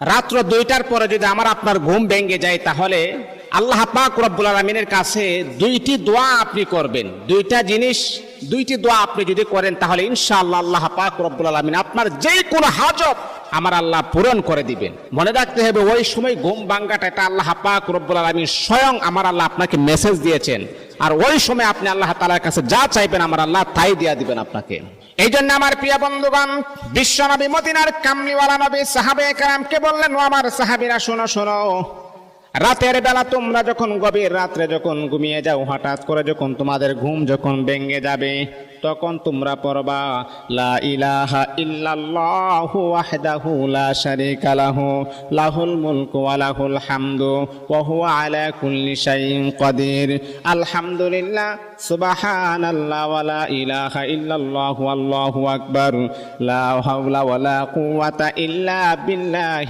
রাত্র 2টার পরে যদি আমার আপনার ঘুম ভেঙে যায়, তাহলে আল্লাহ পাক রব্বুল আলামিনের কাছে দুইটি দোয়া আপনি করবেন। দুইটি দোয়া আপনি যদি করেন, তাহলে ইনশাআল্লাহ আল্লাহ পাক রব্বুল আলামিন আপনার যে কোনো হাজত আমার আল্লাহ পূরণ করে দিবেন। মনে রাখতে হবে, ওই সময় ঘুম ভাঙ্গাটা এটা আল্লাহ পাক রব্বুল আলামিন স্বয়ং আমার আল্লাহ আপনাকে মেসেজ দিয়েছেন। আর ওই সময় আপনি আল্লাহ তাআলার কাছে যা চাইবেন আমার আল্লাহ তাই দিয়ে দিবেন আপনাকে। এই জন্য আমার প্রিয় বন্ধুগণ, বিশ্ব নবী মদিনার কামলিওয়ালা নবী সাহাবায়ে কেরামকে বললেন, ও আমার সাহাবীরা শোনো শোনো, রাতের বেলা তোমরা যখন গভীর রাত্রে যখন ঘুমিয়ে যাও, হঠাৎ করে যখন তোমাদের ঘুম যখন ভেঙে যাবে, তখন তোমরা পড়বা লা ইলাহা ইল্লাল্লাহু ওয়াহদাহু লা শারীকা লাহু লাহুল মুলকু ওয়া লাহুল হামদু ওয়া হুয়া আলা কুল্লি শাইইন কাদির। আলহামদুলিল্লাহ, সুবহানাল্লাহ, ওয়া লা ইলাহা ইল্লাল্লাহু আল্লাহু আকবার, লা হাওলা ওয়া লা কুওয়াতা ইল্লা বিল্লাহ।